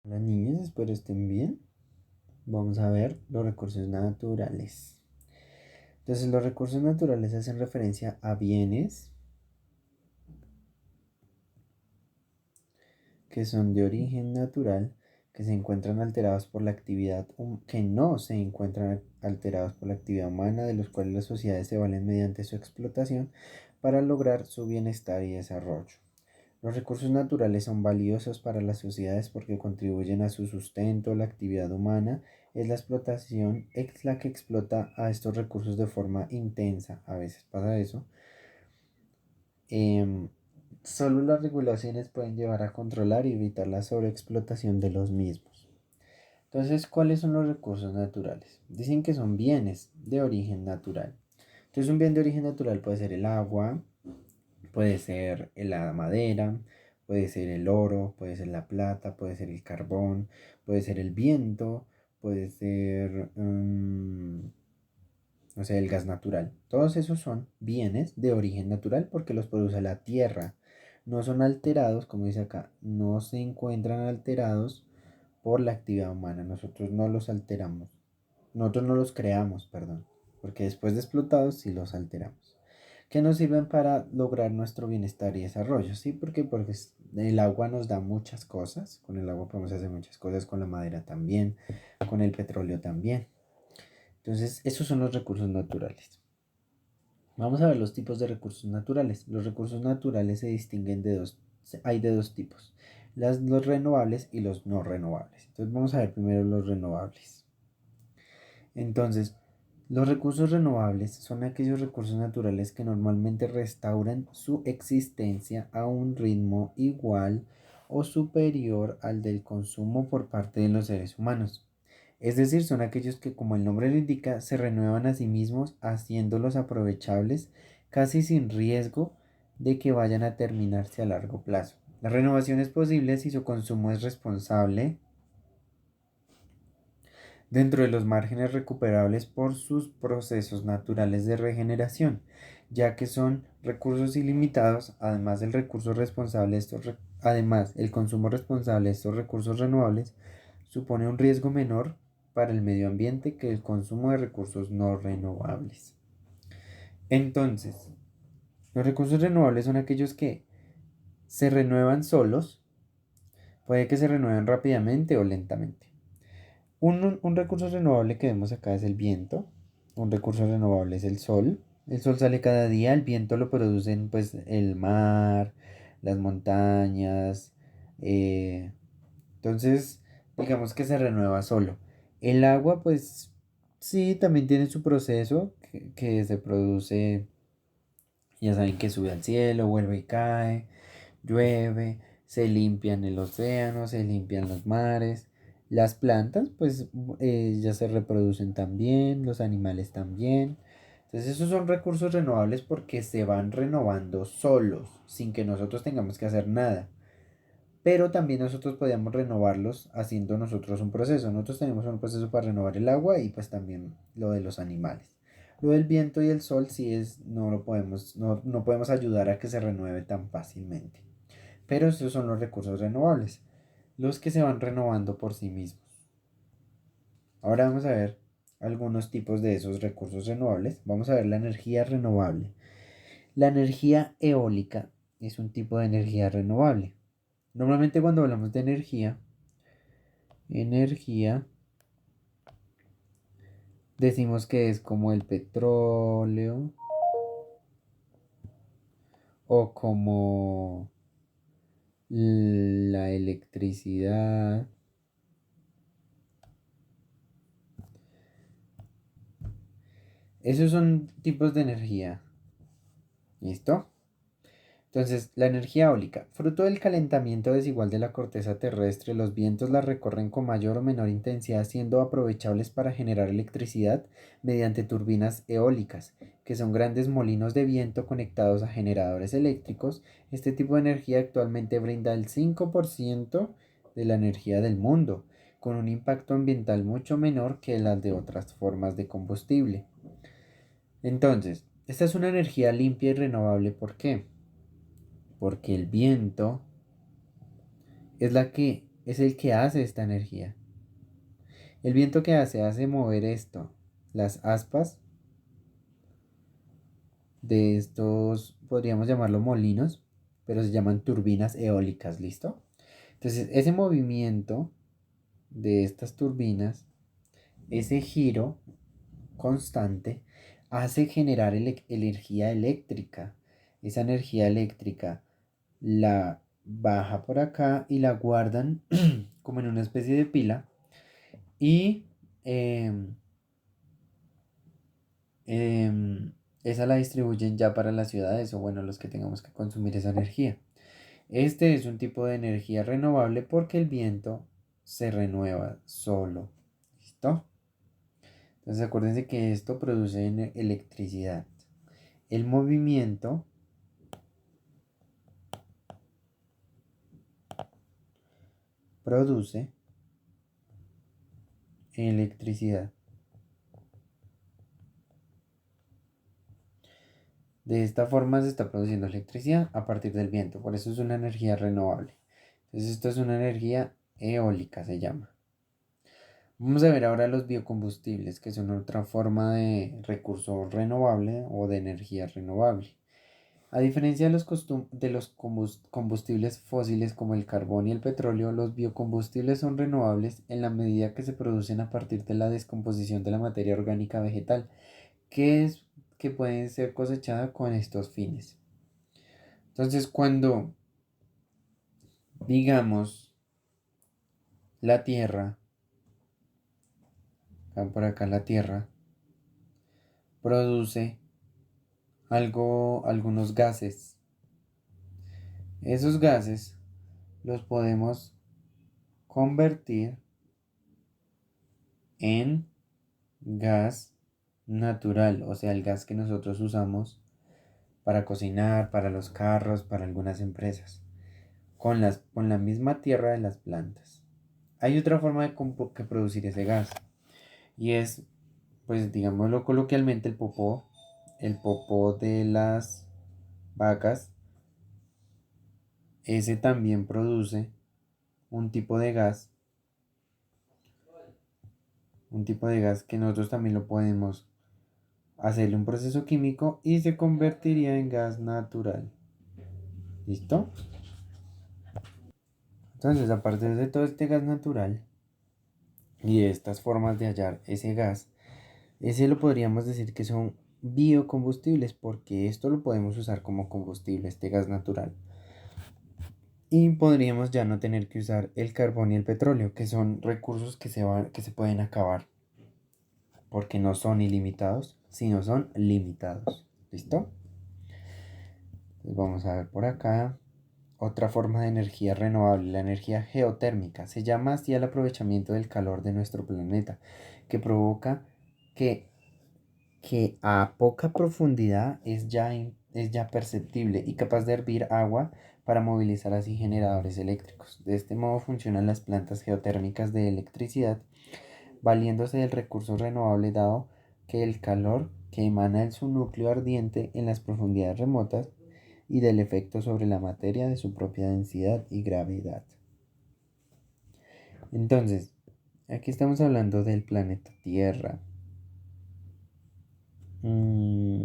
Hola niños, espero estén bien. Vamos a ver los recursos naturales. Entonces, los recursos naturales hacen referencia a bienes que son de origen natural, que se encuentran alterados por la actividad, que no se encuentran alterados por la actividad humana, de los cuales las sociedades se valen mediante su explotación para lograr su bienestar y desarrollo. Los recursos naturales son valiosos para las sociedades porque contribuyen a su sustento. La actividad humana es la explotación, es la que explota a estos recursos de forma intensa. A veces pasa eso. Em, Solo las regulaciones pueden llevar a controlar y evitar la sobreexplotación de los mismos. Entonces, ¿cuáles son los recursos naturales? Dicen que son bienes de origen natural. Entonces, un bien de origen natural puede ser el agua, puede ser la madera, puede ser el oro, puede ser la plata, puede ser el carbón, puede ser el viento, puede ser, no sé, el gas natural. Todos esos son bienes de origen natural porque los produce la tierra. No son alterados, como dice acá, no se encuentran alterados por la actividad humana. Nosotros no los alteramos. Nosotros no los creamos, perdón, porque después de explotados sí los alteramos. Que nos sirven para lograr nuestro bienestar y desarrollo, ¿sí? Porque el agua nos da muchas cosas. Con el agua podemos hacer muchas cosas, con la madera también, con el petróleo también. Entonces, esos son los recursos naturales. Vamos a ver los tipos de recursos naturales. Los recursos naturales se distinguen de dos, hay de dos tipos, los renovables y los no renovables. Entonces, vamos a ver primero los renovables. Entonces, los recursos renovables son aquellos recursos naturales que normalmente restauran su existencia a un ritmo igual o superior al del consumo por parte de los seres humanos. Es decir, son aquellos que, como el nombre lo indica, se renuevan a sí mismos, haciéndolos aprovechables casi sin riesgo de que vayan a terminarse a largo plazo. La renovación es posible si su consumo es responsable dentro de los márgenes recuperables por sus procesos naturales de regeneración, ya que son recursos ilimitados. Además del recurso responsable, además el consumo responsable de estos recursos renovables supone un riesgo menor para el medio ambiente que el consumo de recursos no renovables. Entonces, los recursos renovables son aquellos que se renuevan solos, puede que se renueven rápidamente o lentamente. Un recurso renovable que vemos acá es el viento. Un recurso renovable es el sol. El sol sale cada día, el viento lo producen pues el mar, las montañas. eh, entonces, digamos que se renueva solo. El agua pues sí, también tiene su proceso que se produce, ya saben que sube al cielo, vuelve y cae, llueve, se limpian el océano, se limpian los mares. Las plantas, pues ya se reproducen también, los animales también. Entonces esos son recursos renovables porque se van renovando solos, sin que nosotros tengamos que hacer nada. Pero también nosotros podemos renovarlos haciendo nosotros un proceso. Nosotros tenemos un proceso para renovar el agua y pues también lo de los animales. Lo del viento y el sol sí es, no lo podemos, no podemos ayudar a que se renueve tan fácilmente. Pero esos son los recursos renovables, los que se van renovando por sí mismos. Ahora vamos a ver algunos tipos de esos recursos renovables. Vamos a ver la energía renovable. La energía eólica es un tipo de energía renovable. Normalmente cuando hablamos de energía, decimos que es como el petróleo o como la electricidad. Esos son tipos de energía. ¿Listo? Entonces, la energía eólica, fruto del calentamiento desigual de la corteza terrestre, los vientos la recorren con mayor o menor intensidad, siendo aprovechables para generar electricidad mediante turbinas eólicas, que son grandes molinos de viento conectados a generadores eléctricos. Este tipo de energía actualmente brinda el 5% de la energía del mundo, con un impacto ambiental mucho menor que las de otras formas de combustible. Entonces, esta es una energía limpia y renovable. ¿Por qué? Porque el viento es es el que hace esta energía. El viento que hace mover esto, las aspas de estos, podríamos llamarlo molinos, pero se llaman turbinas eólicas, ¿listo? Entonces, ese movimiento de estas turbinas, ese giro constante, hace generar energía eléctrica. Esa energía eléctrica la baja por acá y la guardan como en una especie de pila y em, em, esa la distribuyen ya para las ciudades o bueno, los que tengamos que consumir esa energía. Este es un tipo de energía renovable porque el viento se renueva solo. ¿Listo? Entonces acuérdense que esto produce electricidad. El movimiento produce electricidad. De esta forma se está produciendo electricidad a partir del viento. Por eso es una energía renovable. Entonces esto es una energía eólica, se llama. Vamos a ver ahora los biocombustibles, que son otra forma de recurso renovable o de energía renovable. A diferencia de los combustibles fósiles como el carbón y el petróleo, los biocombustibles son renovables en la medida que se producen a partir de la descomposición de la materia orgánica vegetal, que es que pueden ser cosechadas con estos fines. Entonces, cuando digamos la Tierra, por acá la Tierra, produce algunos gases. Esos gases los podemos convertir en gas natural, o sea, el gas que nosotros usamos para cocinar, para los carros, para algunas empresas, con la misma tierra de las plantas. Hay otra forma de que producir ese gas y es, pues digámoslo coloquialmente, el popó de las vacas. Ese también produce un tipo de gas, un tipo de gas que nosotros también lo podemos hacerle un proceso químico y se convertiría en gas natural. ¿Listo? Entonces, a partir de todo este gas natural y de estas formas de hallar ese gas, ese lo podríamos decir que son biocombustibles porque esto lo podemos usar como combustible, este gas natural. Y podríamos ya no tener que usar el carbón y el petróleo, que son recursos que se pueden acabar, porque no son ilimitados, sino son limitados. ¿Listo? Entonces vamos a ver por acá. Otra forma de energía renovable, la energía geotérmica, se llama así al aprovechamiento del calor de nuestro planeta, que provoca que, que a poca profundidad es ya perceptible y capaz de hervir agua para movilizar así generadores eléctricos. De este modo funcionan las plantas geotérmicas de electricidad, valiéndose del recurso renovable dado que el calor que emana de su núcleo ardiente en las profundidades remotas y del efecto sobre la materia de su propia densidad y gravedad. Entonces, aquí estamos hablando del planeta Tierra. Mm,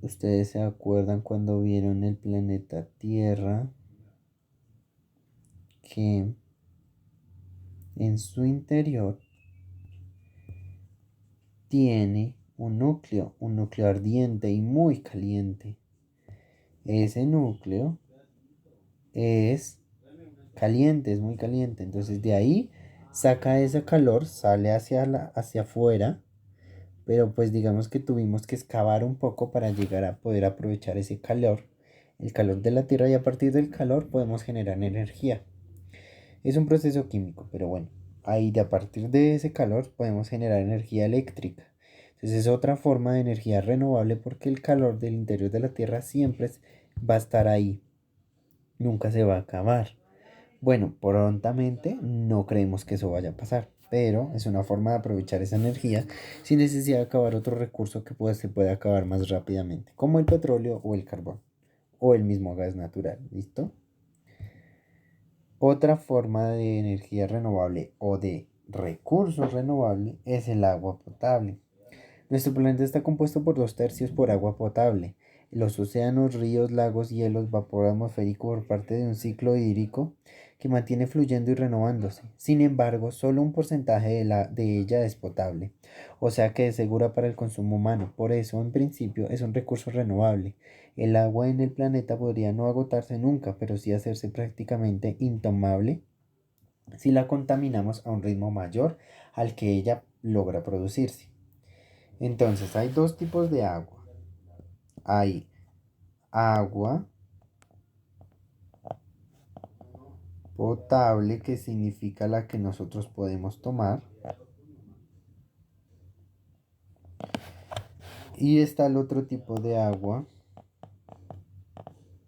¿Ustedes se acuerdan cuando vieron el planeta Tierra que en su interior tiene un núcleo ardiente y muy caliente? Ese núcleo es caliente, es muy caliente. Entonces de ahí saca ese calor, sale hacia afuera, pero pues digamos que tuvimos que excavar un poco para llegar a poder aprovechar ese calor, el calor de la Tierra, y a partir del calor podemos generar energía. Es un proceso químico, pero bueno, ahí de a partir de ese calor podemos generar energía eléctrica. Entonces es otra forma de energía renovable porque el calor del interior de la Tierra siempre va a estar ahí, nunca se va a acabar. Bueno, prontamente no creemos que eso vaya a pasar, pero es una forma de aprovechar esa energía sin necesidad de acabar otro recurso que se puede acabar más rápidamente, como el petróleo o el carbón o el mismo gas natural. ¿Listo? Otra forma de energía renovable o de recurso renovable es el agua potable. Nuestro planeta está compuesto por 2/3 por agua potable. Los océanos, ríos, lagos, hielos, vapor atmosférico por parte de un ciclo hídrico que mantiene fluyendo y renovándose. Sin embargo, solo un porcentaje de ella es potable, o sea que es segura para el consumo humano. Por eso, en principio, es un recurso renovable. El agua en el planeta podría no agotarse nunca, pero sí hacerse prácticamente intomable si la contaminamos a un ritmo mayor al que ella logra producirse. Entonces, hay dos tipos de agua. Hay agua potable, que significa la que nosotros podemos tomar. Y está el otro tipo de agua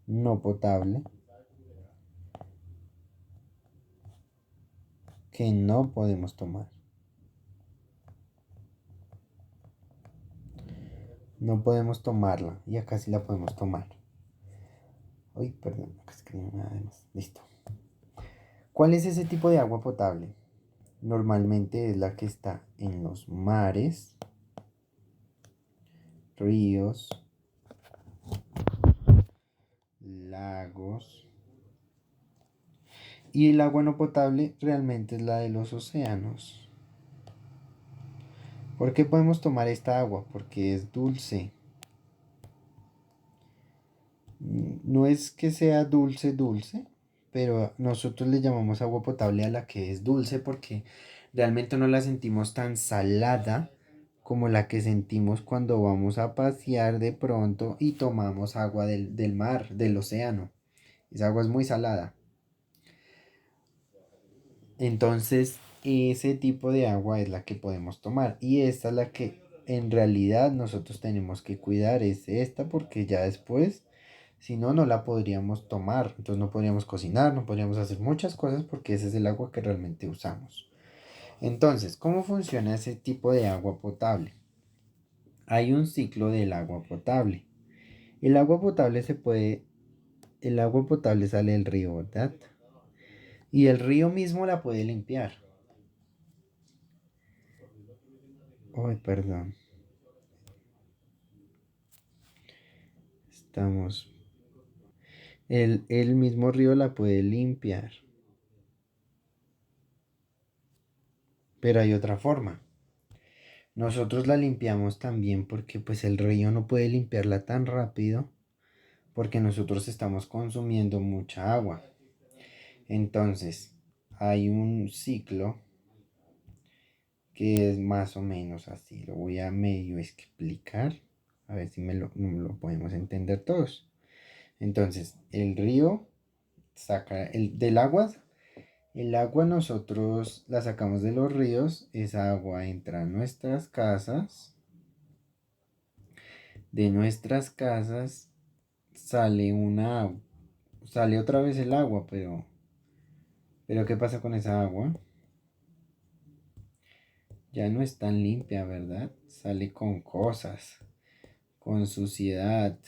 no potable, que no podemos tomar. No podemos tomarla. Y acá sí la podemos tomar. Uy, perdón, acá escribí nada más. Listo. ¿Cuál es ese tipo de agua potable? Normalmente es la que está en los mares, ríos, lagos. Y el agua no potable realmente es la de los océanos. ¿Por qué podemos tomar esta agua? Porque es dulce. No es que sea dulce, dulce, pero nosotros le llamamos agua potable a la que es dulce porque realmente no la sentimos tan salada como la que sentimos cuando vamos a pasear de pronto y tomamos agua del mar, del océano. Esa agua es muy salada. Entonces, ese tipo de agua es la que podemos tomar. Y esta es la que en realidad nosotros tenemos que cuidar. Es esta porque ya después, si no, no la podríamos tomar. Entonces no podríamos cocinar, no podríamos hacer muchas cosas porque ese es el agua que realmente usamos. Entonces, ¿cómo funciona ese tipo de agua potable? Hay un ciclo del agua potable. El agua potable el agua potable sale del río, ¿verdad? Y el río mismo la puede limpiar. Ay, perdón. Estamos. El mismo río la puede limpiar. Pero hay otra forma. Nosotros la limpiamos también porque pues el río no puede limpiarla tan rápido porque nosotros estamos consumiendo mucha agua. Entonces, hay un ciclo que es más o menos así. Lo voy a medio explicar. A ver si lo podemos entender todos. Entonces, el río saca del agua. El agua nosotros la sacamos de los ríos, esa agua entra a nuestras casas, de nuestras casas sale sale otra vez el agua, pero ¿qué pasa con esa agua? Ya no es tan limpia, ¿verdad? Sale con cosas, con suciedad,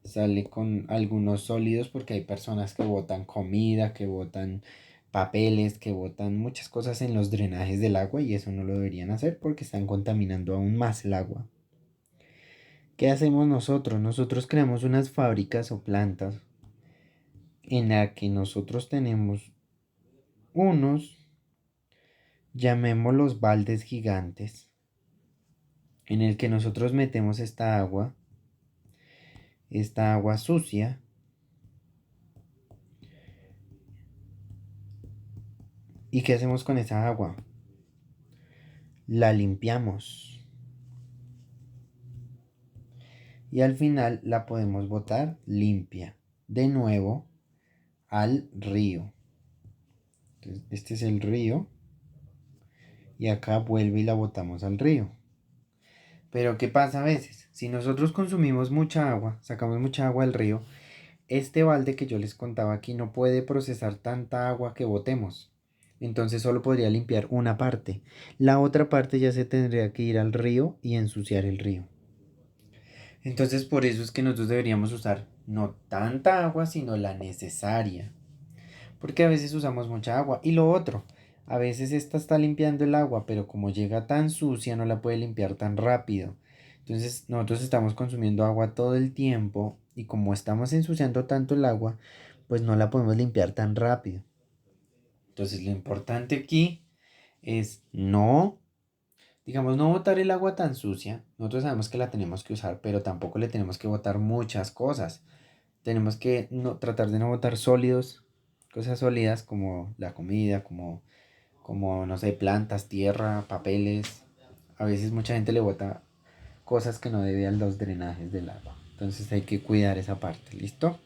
sale con algunos sólidos porque hay personas que botan comida, que botan papeles, que botan muchas cosas en los drenajes del agua y eso no lo deberían hacer porque están contaminando aún más el agua. ¿Qué hacemos nosotros? Nosotros creamos unas fábricas o plantas en la que nosotros tenemos unos, llamémoslos baldes gigantes, en el que nosotros metemos esta agua sucia. ¿Y qué hacemos con esa agua? La limpiamos y al final la podemos botar limpia de nuevo al río. Entonces, este es el río y acá vuelve y la botamos al río. Pero ¿qué pasa a veces? Si nosotros consumimos mucha agua, sacamos mucha agua del río, este balde que yo les contaba aquí no puede procesar tanta agua que botemos. Entonces solo podría limpiar una parte. La otra parte ya se tendría que ir al río y ensuciar el río. Entonces por eso es que nosotros deberíamos usar no tanta agua, sino la necesaria. porque a veces usamos mucha agua. Y lo otro, a veces esta está limpiando el agua, pero como llega tan sucia no la puede limpiar tan rápido. Entonces nosotros estamos consumiendo agua todo el tiempo y como estamos ensuciando tanto el agua, pues no la podemos limpiar tan rápido. Entonces lo importante aquí es no, digamos, no botar el agua tan sucia. Nosotros sabemos que la tenemos que usar, pero tampoco le tenemos que botar muchas cosas. Tenemos que tratar de no botar sólidos, cosas sólidas como la comida, como no sé, plantas, tierra, papeles. A veces mucha gente le bota cosas que no debe a los drenajes del agua. Entonces hay que cuidar esa parte, ¿listo?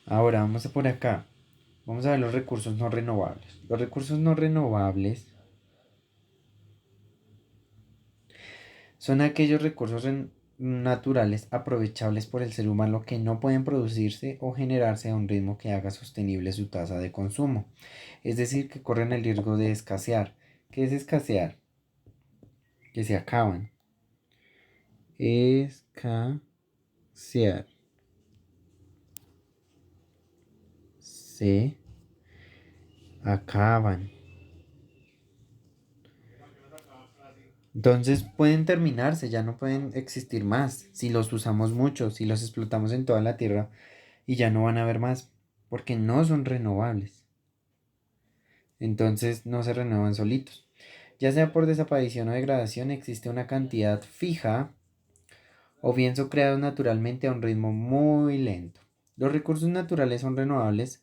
Ahora vamos a por acá. Vamos a ver los recursos no renovables. Los recursos no renovables son aquellos recursos naturales aprovechables por el ser humano que no pueden producirse o generarse a un ritmo que haga sostenible su tasa de consumo. Es decir, que corren el riesgo de escasear. ¿Qué es escasear? Que se acaban. Escasear. Se acaban. Entonces pueden terminarse, ya no pueden existir más si los usamos mucho, si los explotamos en toda la tierra y ya no van a haber más, porque no son renovables. Entonces no se renuevan solitos. Ya sea por desaparición o degradación, existe una cantidad fija o bien son creados naturalmente a un ritmo muy lento. Los recursos naturales son renovables.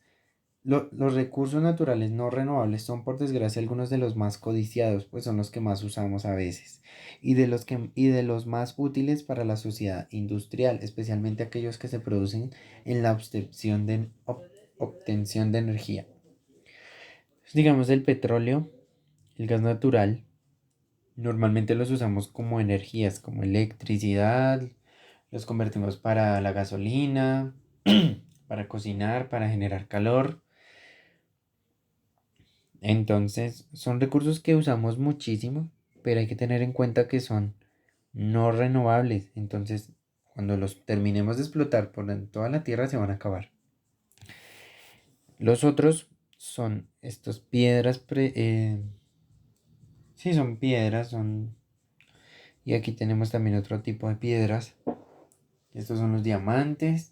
Los recursos naturales no renovables son por desgracia algunos de los más codiciados, pues son los que más usamos a veces, y de los más útiles para la sociedad industrial, especialmente aquellos que se producen en la obtención de energía. Digamos el petróleo, el gas natural, normalmente los usamos como energías, como electricidad, los convertimos para la gasolina, para cocinar, para generar calor. Entonces, son recursos que usamos muchísimo, pero hay que tener en cuenta que son no renovables. Entonces, cuando los terminemos de explotar por toda la Tierra, se van a acabar. Los otros son estas piedras, sí, son piedras, son... Y aquí tenemos también otro tipo de piedras. Estos son los diamantes.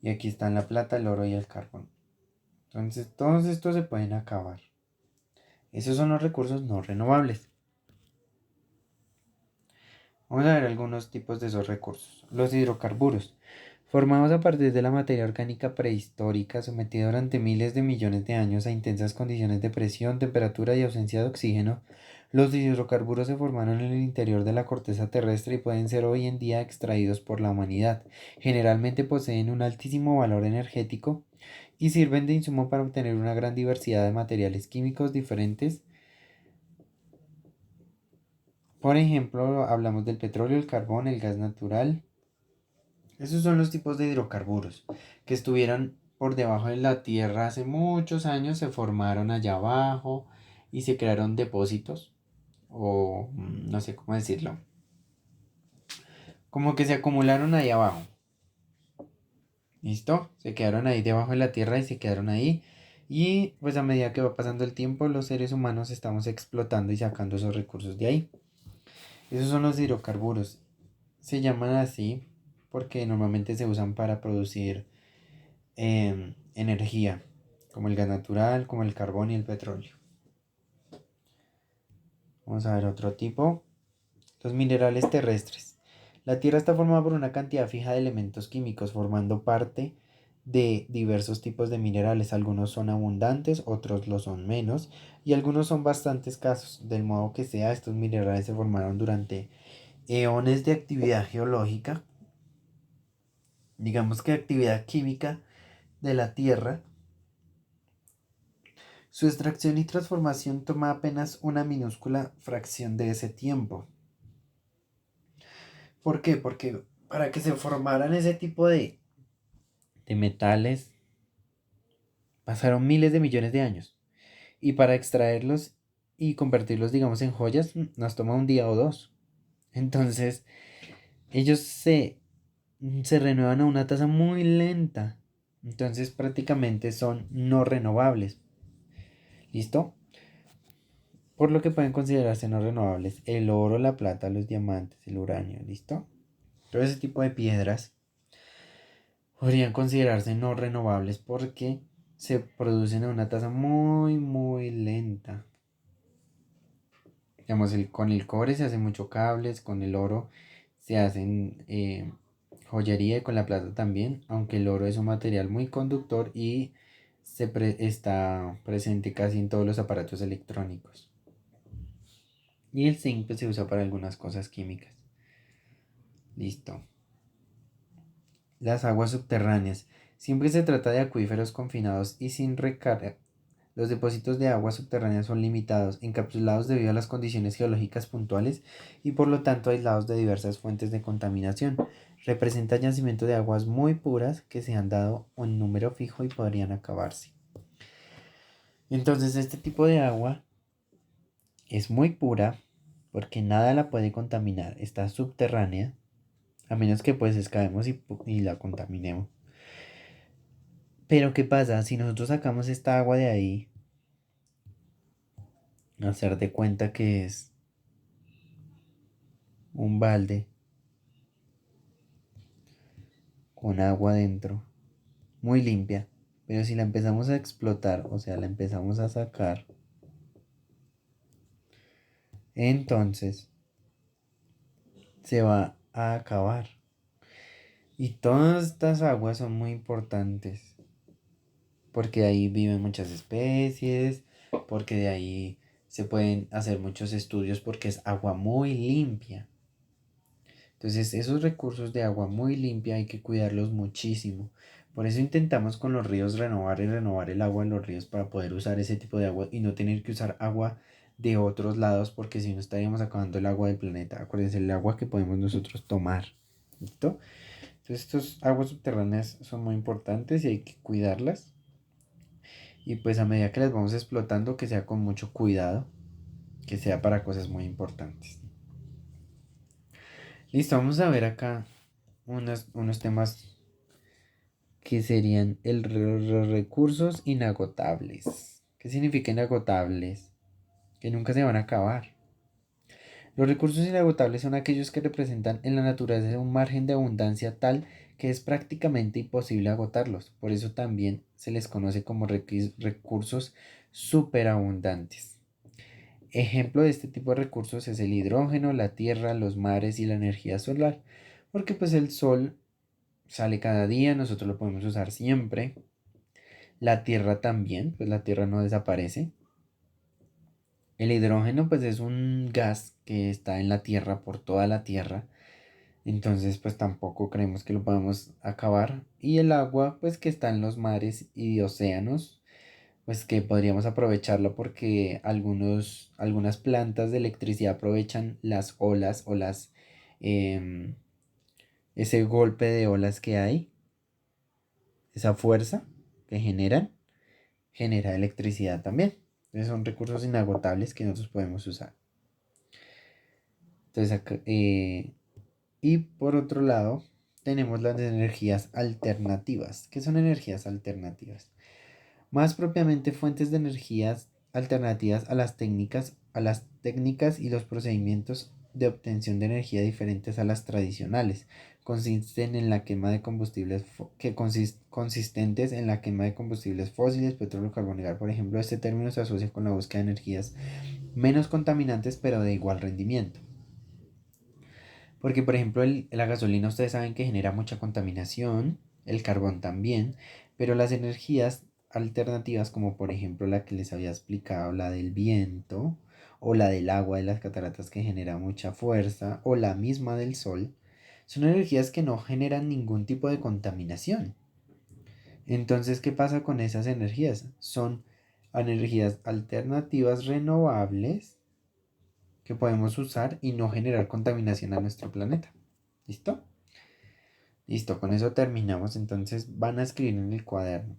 Y aquí están la plata, el oro y el carbón. Entonces, todos estos se pueden acabar. Esos son los recursos no renovables. Vamos a ver algunos tipos de esos recursos. Los hidrocarburos. Formados a partir de la materia orgánica prehistórica, sometida durante miles de millones de años a intensas condiciones de presión, temperatura y ausencia de oxígeno, los hidrocarburos se formaron en el interior de la corteza terrestre y pueden ser hoy en día extraídos por la humanidad. Generalmente poseen un altísimo valor energético y sirven de insumo para obtener una gran diversidad de materiales químicos diferentes. Por ejemplo, hablamos del petróleo, el carbón, el gas natural. Esos son los tipos de hidrocarburos que estuvieron por debajo de la tierra hace muchos años, se formaron allá abajo y se crearon depósitos o no sé cómo decirlo, como que se acumularon ahí abajo. ¿Listo? Se quedaron ahí debajo de la tierra y se quedaron ahí. Y pues a medida que va pasando el tiempo, los seres humanos estamos explotando y sacando esos recursos de ahí. Esos son los hidrocarburos. Se llaman así porque normalmente se usan para producir energía, como el gas natural, como el carbón y el petróleo. Vamos a ver otro tipo. Los minerales terrestres. La Tierra está formada por una cantidad fija de elementos químicos, formando parte de diversos tipos de minerales. Algunos son abundantes, otros lo son menos, y algunos son bastante escasos. Del modo que sea, estos minerales se formaron durante eones de actividad geológica, digamos que actividad química de la Tierra. Su extracción y transformación toma apenas una minúscula fracción de ese tiempo. ¿Por qué? Porque para que se formaran ese tipo de metales pasaron miles de millones de años. Y para extraerlos y convertirlos, digamos, en joyas, nos toma un día o dos. Entonces, ellos se renuevan a una tasa muy lenta. Entonces prácticamente son no renovables. ¿Listo? Por lo que pueden considerarse no renovables el oro, la plata, los diamantes, el uranio. ¿Listo? Todo ese tipo de piedras podrían considerarse no renovables porque se producen a una tasa muy, muy lenta. Digamos, con el cobre se hacen muchos cables, con el oro se hacen joyería y con la plata también, aunque el oro es un material muy conductor y está presente casi en todos los aparatos electrónicos. Y el zinc pues, se usa para algunas cosas químicas. Listo. Las aguas subterráneas. Siempre se trata de acuíferos confinados y sin recarga. Los depósitos de aguas subterráneas son limitados, encapsulados debido a las condiciones geológicas puntuales y por lo tanto aislados de diversas fuentes de contaminación. Representa yacimientos de aguas muy puras que se han dado un número fijo y podrían acabarse. Entonces este tipo de agua es muy pura porque nada la puede contaminar, está subterránea, a menos que pues excavemos y la contaminemos. Pero ¿qué pasa? Si nosotros sacamos esta agua de ahí, hacer de cuenta que es un balde con agua dentro, muy limpia. Pero si la empezamos a explotar, o sea, la empezamos a sacar, entonces se va a acabar. Y todas estas aguas son muy importantes, porque de ahí viven muchas especies, porque de ahí se pueden hacer muchos estudios porque es agua muy limpia. Entonces esos recursos de agua muy limpia hay que cuidarlos muchísimo. Por eso intentamos con los ríos renovar y renovar el agua en los ríos para poder usar ese tipo de agua y no tener que usar agua de otros lados porque si no estaríamos acabando el agua del planeta. Acuérdense, el agua que podemos nosotros tomar. ¿Listo? Entonces estas aguas subterráneas son muy importantes y hay que cuidarlas. Y pues a medida que las vamos explotando, que sea con mucho cuidado, que sea para cosas muy importantes. Listo, vamos a ver acá unos temas que serían los recursos inagotables. ¿Qué significa inagotables? Que nunca se van a acabar. Los recursos inagotables son aquellos que representan en la naturaleza un margen de abundancia tal que es prácticamente imposible agotarlos. Por eso también se les conoce como recursos superabundantes. Ejemplo de este tipo de recursos es el hidrógeno, la tierra, los mares y la energía solar. Porque pues el sol sale cada día, nosotros lo podemos usar siempre. La tierra también, pues la tierra no desaparece. El hidrógeno pues es un gas que está en la tierra por toda la tierra. Entonces pues tampoco creemos que lo podamos acabar. Y el agua pues que está en los mares y océanos. Pues que podríamos aprovecharlo porque algunas plantas de electricidad aprovechan las olas o em, ese golpe de olas que hay, esa fuerza que generan genera electricidad también. Entonces son recursos inagotables que nosotros podemos usar. Entonces y por otro lado, tenemos las energías alternativas. ¿Qué son energías alternativas? Más propiamente fuentes de energías alternativas a las técnicas y los procedimientos de obtención de energía diferentes a las tradicionales. Consisten en la quema de combustibles consistentes en la quema de combustibles fósiles, petróleo, carbón y gas. Por ejemplo, este término se asocia con la búsqueda de energías menos contaminantes pero de igual rendimiento. Porque, por ejemplo, la gasolina ustedes saben que genera mucha contaminación, el carbón también, pero las energías alternativas, como por ejemplo la que les había explicado, la del viento, o la del agua de las cataratas que genera mucha fuerza, o la misma del sol, son energías que no generan ningún tipo de contaminación. Entonces, ¿qué pasa con esas energías? Son energías alternativas renovables que podemos usar y no generar contaminación a nuestro planeta. ¿Listo? Listo, con eso terminamos. Entonces van a escribir en el cuaderno.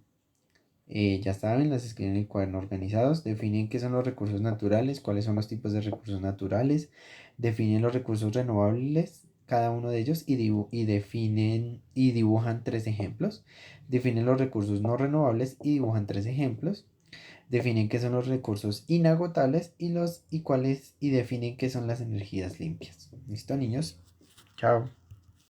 Ya saben, las escriben en el cuaderno organizados. Definen qué son los recursos naturales, cuáles son los tipos de recursos naturales. Definen los recursos renovables cada uno de ellos y definen y dibujan tres ejemplos. Definen los recursos no renovables y dibujan tres ejemplos. Definen qué son los recursos inagotables y cuáles y definen qué son las energías limpias. ¿Listo, niños? Chao.